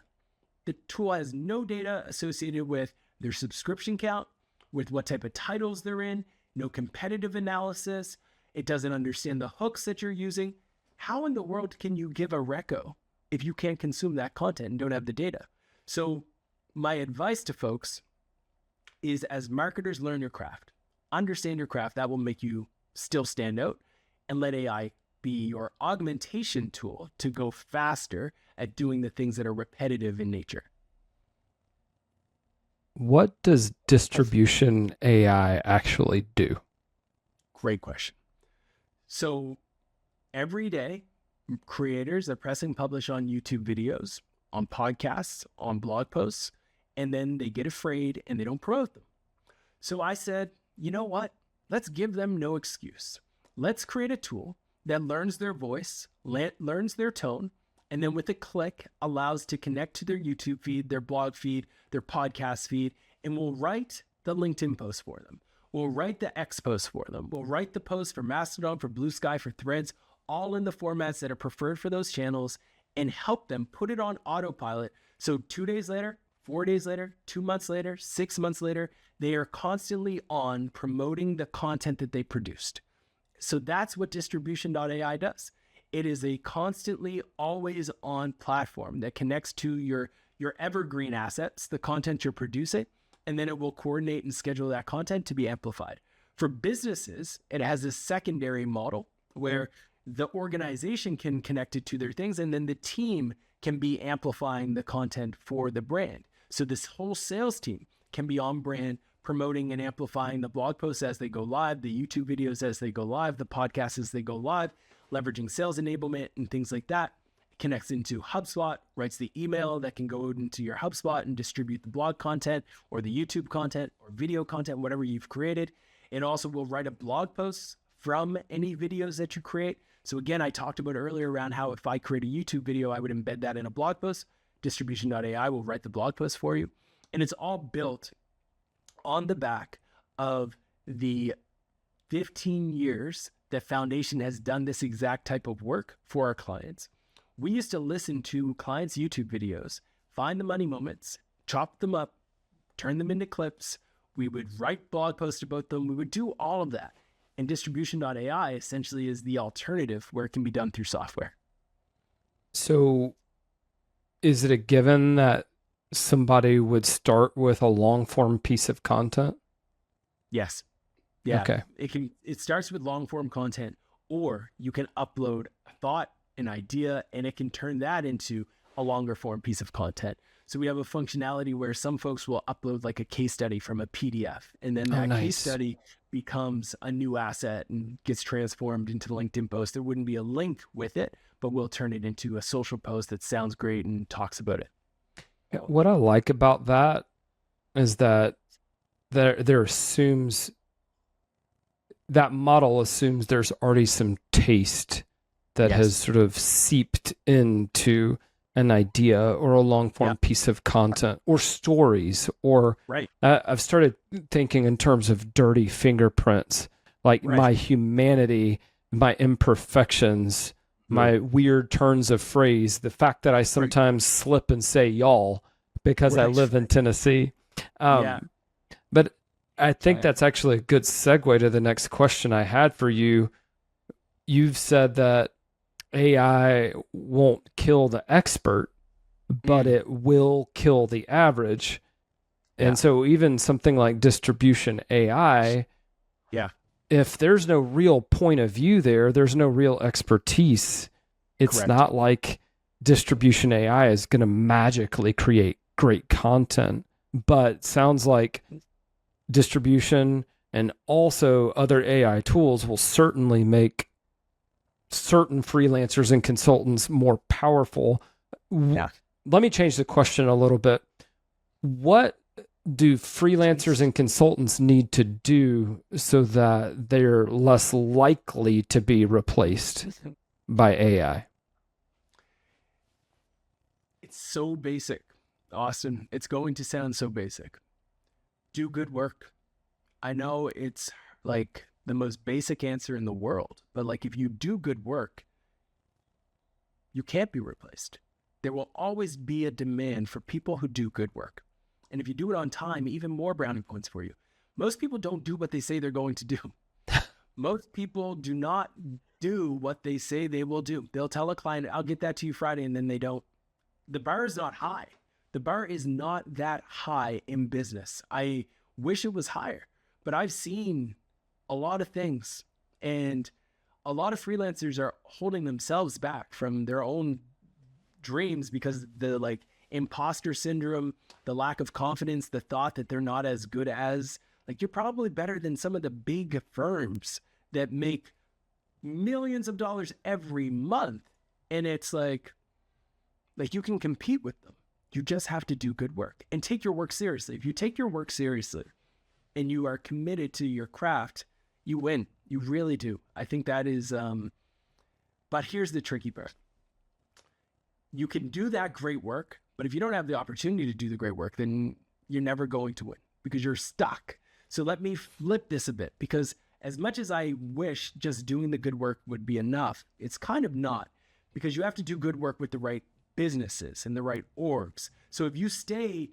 The tool has no data associated with their subscription count, with what type of titles they're in, no competitive analysis. It doesn't understand the hooks that you're using. How in the world can you give a reco if you can't consume that content and don't have the data? So my advice to folks is, as marketers, learn your craft, understand your craft. That will make you still stand out, and let AI be your augmentation tool to go faster at doing the things that are repetitive in nature. What does distribution AI actually do? Great question. So every day, creators are pressing publish on YouTube videos, on podcasts, on blog posts, and then they get afraid and they don't promote them. So I said, you know what? Let's give them no excuse. Let's create a tool that learns their voice, learns their tone, and then with a click allows to connect to their YouTube feed, their blog feed, their podcast feed, and we'll write the LinkedIn post for them. We'll write the X post for them. We'll write the post for Mastodon, for Blue Sky, for Threads, all in the formats that are preferred for those channels, and help them put it on autopilot. So 2 days later, 4 days later, 2 months later, 6 months later, they are constantly on promoting the content that they produced. So that's what Distribution.ai does. It is a constantly always on platform that connects to your evergreen assets, the content you're producing, and then it will coordinate and schedule that content to be amplified. For businesses, it has a secondary model where the organization can connect it to their things, and then the team can be amplifying the content for the brand. So this whole sales team can be on brand, promoting and amplifying the blog posts as they go live, the YouTube videos as they go live, the podcasts as they go live, leveraging sales enablement and things like that. It connects into HubSpot, writes the email that can go into your HubSpot and distribute the blog content or the YouTube content or video content, whatever you've created. It also will write a blog post from any videos that you create. So again, I talked about earlier around how if I create a YouTube video, I would embed that in a blog post. Distribution.ai will write the blog post for you. And it's all built on the back of the 15 years that Foundation has done this exact type of work for our clients. We used to listen to clients' YouTube videos, find the money moments, chop them up, turn them into clips. We would write blog posts about them. We would do all of that. And Distribution.ai essentially is the alternative where it can be done through software. So is it a given that somebody would start with a long form piece of content? Yes. Yeah. Okay. It starts with long form content, or you can upload a thought, an idea, and it can turn that into a longer form piece of content. So we have a functionality where some folks will upload like a case study from a PDF, and then that case study becomes a new asset and gets transformed into the LinkedIn post. There wouldn't be a link with it, but we'll turn it into a social post that sounds great and talks about it. What I like about that is that there assumes that model assumes there's already some taste that has sort of seeped into an idea or a long form piece of content or stories, or I've started thinking in terms of dirty fingerprints, like my humanity, my imperfections, my weird turns of phrase, the fact that I sometimes slip and say y'all because I live in Tennessee. But I think that's actually a good segue to the next question I had for you. You've said that AI won't kill the expert, but it will kill the average. And so even something like Distribution AI, if there's no real point of view there, there's no real expertise. It's not like Distribution AI is going to magically create great content, but sounds like Distribution and also other AI tools will certainly make certain freelancers and consultants more powerful. Let me change the question a little bit. What do freelancers and consultants need to do so that they're less likely to be replaced by AI? It's so basic, Austin. It's going to sound so basic. Do good work. I know it's like the most basic answer in the world, but like if you do good work, you can't be replaced. There will always be a demand for people who do good work. And if you do it on time, even more brownie points for you. Most people don't do what they say they're going to do. Most people do not do what they say they will do. They'll tell a client, I'll get that to you Friday, and then they don't. The bar is not high. The bar is not that high in business. I wish it was higher, but I've seen a lot of things, and a lot of freelancers are holding themselves back from their own dreams because the like imposter syndrome, the lack of confidence, the thought that they're not as good as, like, you're probably better than some of the big firms that make millions of dollars every month. And it's like you can compete with them. You just have to do good work and take your work seriously. If you take your work seriously and you are committed to your craft, you win. You really do. I think that is, but here's the tricky part. You can do that great work, but if you don't have the opportunity to do the great work, then you're never going to win because you're stuck. So let me flip this a bit, because as much as I wish just doing the good work would be enough, it's kind of not, because you have to do good work with the right businesses and the right orgs. So if you stay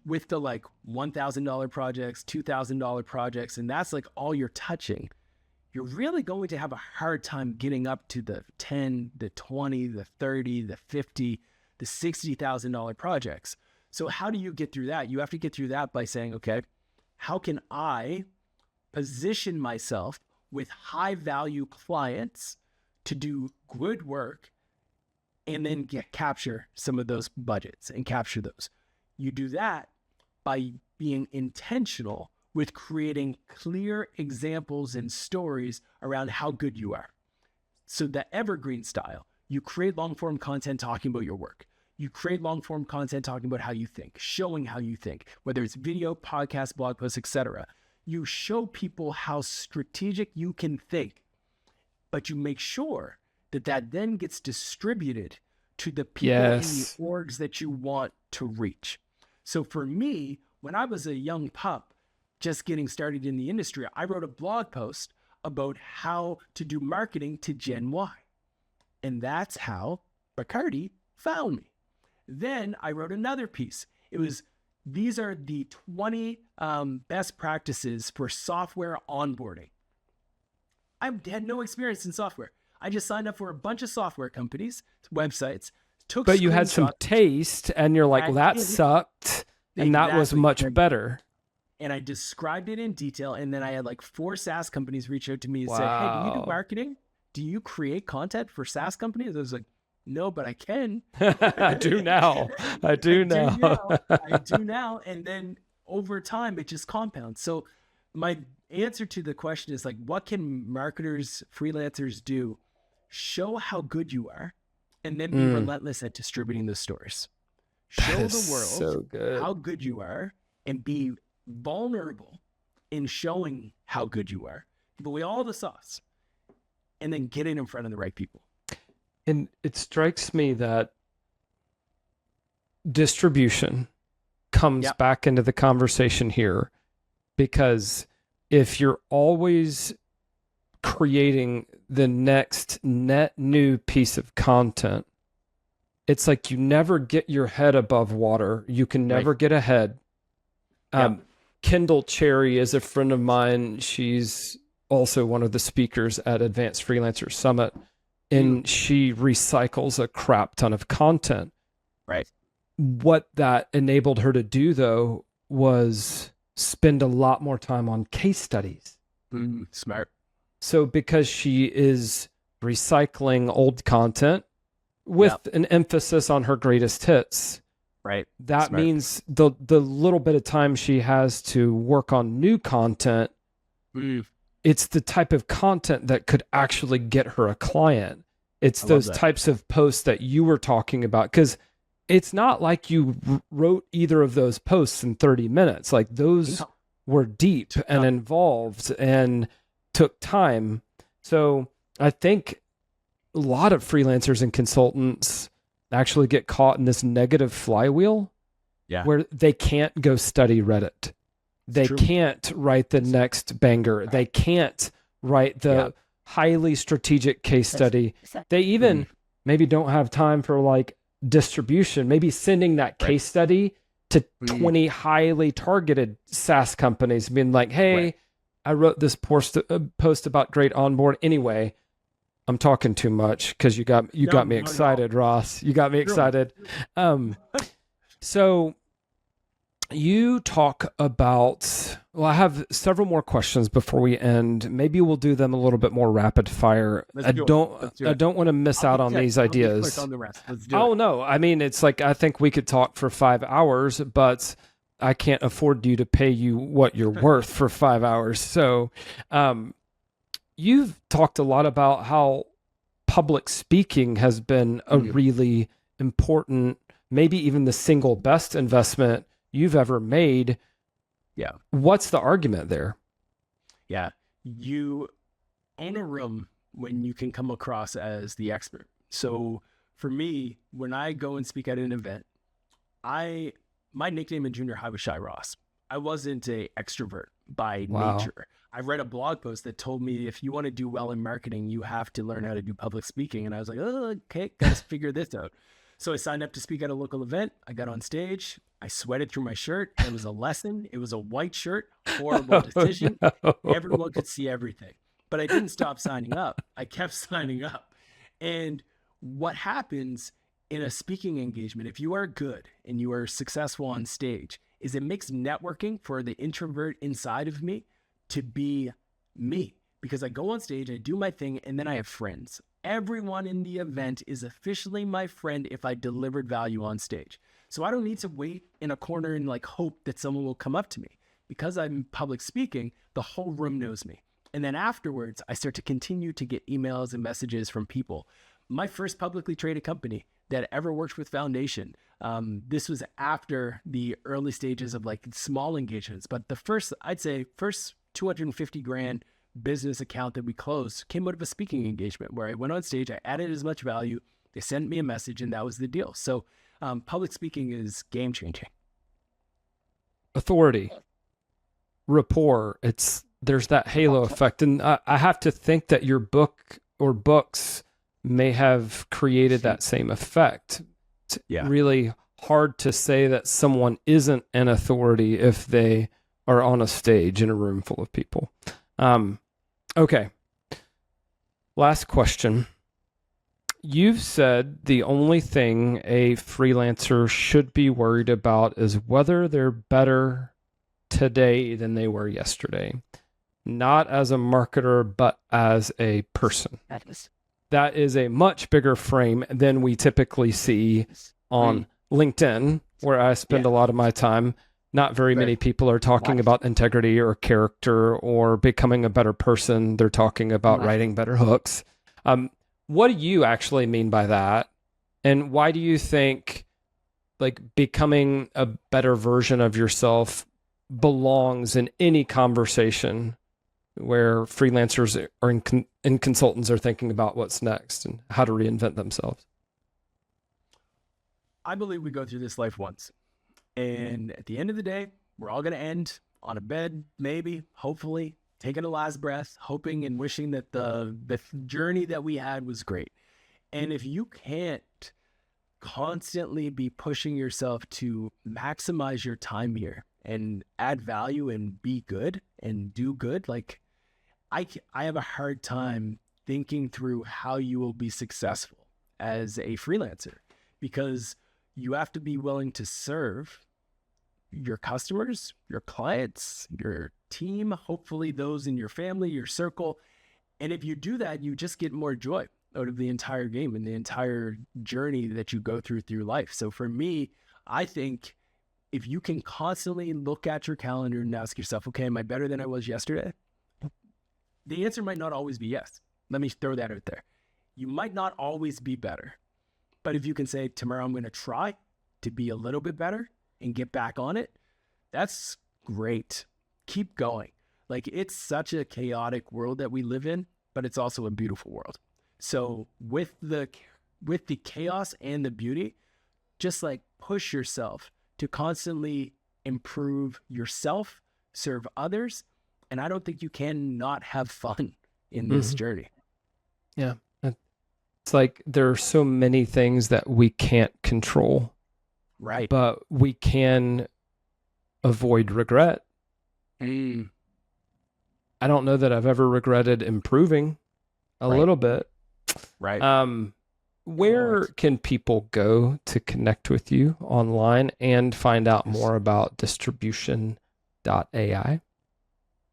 with the like $1,000 projects, $2,000 projects, and that's like all you're touching, you're really going to have a hard time getting up to the 10, the 20, the 30, the 50, the $60,000 projects. So how do you get through that? You have to get through that by saying, okay, how can I position myself with high value clients to do good work and then capture some of those budgets and capture those? You do that by being intentional with creating clear examples and stories around how good you are. So the evergreen style, you create long-form content talking about your work. You create long-form content talking about how you think, showing how you think, whether it's video, podcast, blog posts, etc. You show people how strategic you can think, but you make sure that that then gets distributed to the people in the orgs that you want to reach. So for me, when I was a young pup, just getting started in the industry, I wrote a blog post about how to do marketing to Gen Y. And that's how Bacardi found me. Then I wrote another piece. It was, these are the 20 best practices for software onboarding. I had no experience in software. I just signed up for a bunch of software companies, websites, took But you had some taste, and you're like, well, that sucked, and that was much better. And I described it in detail, and then I had like 4 SaaS companies reach out to me and say, hey, do you do marketing? Do you create content for SaaS companies? I was like, no, but I can. I do now. I do now. And then over time, it just compounds. So my answer to the question is like, what can marketers, freelancers do? Show how good you are, and then be relentless at distributing those stories. Show the world how good you are, and be vulnerable in showing how good you are. Give away all the sauce, and then get it in front of the right people. And it strikes me that distribution comes back into the conversation here, because if you're always creating the next net new piece of content, it's like you never get your head above water. You can never get ahead. Kendall Cherry is a friend of mine. She's also one of the speakers at Advanced Freelancer Summit, and she recycles a crap ton of content. Right. What that enabled her to do, though, was spend a lot more time on case studies. Smart. So because she is recycling old content with an emphasis on her greatest hits, right? That means the little bit of time she has to work on new content, it's the type of content that could actually get her a client. It's those types of posts that you were talking about, because it's not like you wrote either of those posts in 30 minutes. Like, those were deep and involved and took time. So I think a lot of freelancers and consultants actually get caught in this negative flywheel where they can't go study Reddit. They can't write the next banger. They can't write the highly strategic case study. They even maybe don't have time for like distribution, maybe sending that case study to 20 highly targeted SaaS companies, being like, hey, I wrote this post about great onboard. Anyway, I'm talking too much because you got me excited, Ross. You got me excited. So you talk about, well, I have several more questions before we end. Maybe we'll do them a little bit more rapid fire. I don't want to miss out on these ideas. On the rest. Let's do it. No, I mean, it's like, I think we could talk for 5 hours, but I can't afford you to pay you what you're worth for 5 hours. So, you've talked a lot about how public speaking has been a really important, maybe even the single best investment you've ever made. Yeah. What's the argument there? Yeah. You own a room when you can come across as the expert. So for me, when I go and speak at an event, my nickname in junior high was Shy Ross. I wasn't an extrovert by nature. I read a blog post that told me if you want to do well in marketing, you have to learn how to do public speaking. And I was like, oh, okay, gotta figure this out. So I signed up to speak at a local event. I got on stage. I sweated through my shirt. It was a lesson. It was a white shirt. Horrible decision. No. Everyone could see everything. But I didn't stop signing up. I kept signing up. And what happens in a speaking engagement, if you are good and you are successful on stage, is it makes networking for the introvert inside of me to be me. Because I go on stage, I do my thing, and then I have friends. Everyone in the event is officially my friend if I delivered value on stage. So I don't need to wait in a corner and like hope that someone will come up to me. Because I'm public speaking, the whole room knows me. And then afterwards, I start to continue to get emails and messages from people. My first publicly traded company that ever worked with Foundation, this was after the early stages of like small engagements. But the first 250 grand business account that we closed came out of a speaking engagement where I went on stage, I added as much value, they sent me a message, and that was the deal. So public speaking is game changing. Authority, rapport, there's that halo effect. And I have to think that your book or books may have created that same effect. It's really hard to say that someone isn't an authority if they are on a stage in a room full of people. Okay. Last question. You've said the only thing a freelancer should be worried about is whether they're better today than they were yesterday. Not as a marketer, but as a person. That is a much bigger frame than we typically see on LinkedIn, where I spend a lot of my time. Not very many people are talking about integrity or character or becoming a better person. They're talking about writing better hooks. What do you actually mean by that? And why do you think like becoming a better version of yourself belongs in any conversation where freelancers or and consultants are thinking about what's next and how to reinvent themselves? I believe we go through this life once. And at the end of the day, we're all going to end on a bed, maybe, hopefully, taking a last breath, hoping and wishing that the journey that we had was great. And if you can't constantly be pushing yourself to maximize your time here and add value and be good and do good, like I have a hard time thinking through how you will be successful as a freelancer, because you have to be willing to serve your customers, your clients, your team, hopefully those in your family, your circle. And if you do that, you just get more joy out of the entire game and the entire journey that you go through life. So for me, I think if you can constantly look at your calendar and ask yourself, okay, am I better than I was yesterday? The answer might not always be yes. Let me throw that out there. You might not always be better. But if you can say, tomorrow I'm going to try to be a little bit better and get back on it, that's great. Keep going. Like, it's such a chaotic world that we live in, but it's also a beautiful world. So with the chaos and the beauty, just like push yourself to constantly improve yourself, serve others. And I don't think you can not have fun in this journey. Yeah. It's like there are so many things that we can't control. Right. But we can avoid regret. I don't know that I've ever regretted improving a little bit. Right. Where can people go to connect with you online and find out more about Distribution.ai?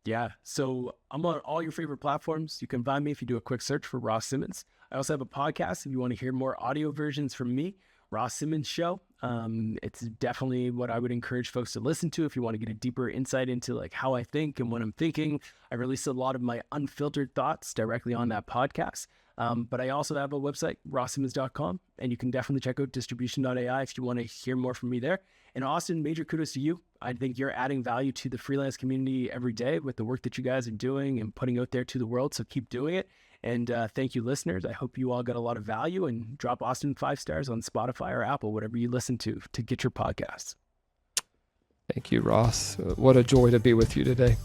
Yeah, so I'm on all your favorite platforms. You can find me if you do a quick search for Ross Simmonds. I also have a podcast if you want to hear more audio versions from me, Ross Simmonds Show. It's definitely what I would encourage folks to listen to if you want to get a deeper insight into like how I think and what I'm thinking. I release a lot of my unfiltered thoughts directly on that podcast. But I also have a website, rosssimmonds.com, and you can definitely check out distribution.ai if you want to hear more from me there. And Austin, major kudos to you. I think you're adding value to the freelance community every day with the work that you guys are doing and putting out there to the world. So keep doing it. And thank you, listeners. I hope you all got a lot of value, and drop Austin 5 stars on Spotify or Apple, whatever you listen to get your podcasts. Thank you, Ross. What a joy to be with you today.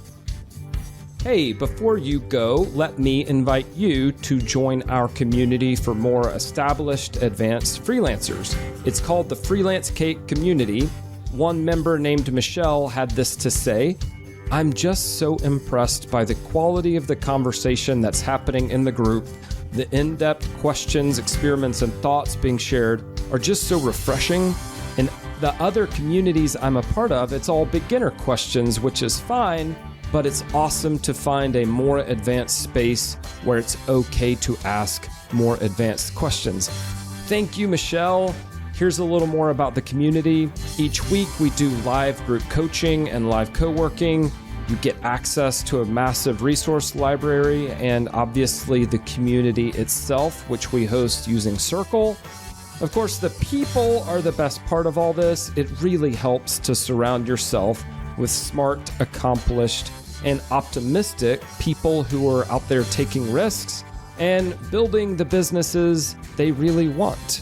Hey, before you go, let me invite you to join our community for more established, advanced freelancers. It's called the Freelance Cake community. One member named Michelle had this to say: "I'm just so impressed by the quality of the conversation that's happening in the group. The in-depth questions, experiments, and thoughts being shared are just so refreshing. In the other communities I'm a part of, it's all beginner questions, which is fine, but it's awesome to find a more advanced space where it's okay to ask more advanced questions." Thank you, Michelle. Here's a little more about the community. Each week we do live group coaching and live co-working. You get access to a massive resource library and obviously the community itself, which we host using Circle. Of course, the people are the best part of all this. It really helps to surround yourself with smart, accomplished, and optimistic people who are out there taking risks and building the businesses they really want.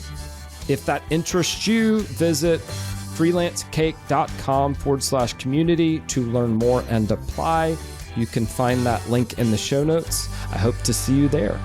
If that interests you, visit freelancecake.com/community to learn more and apply. You can find that link in the show notes. I hope to see you there.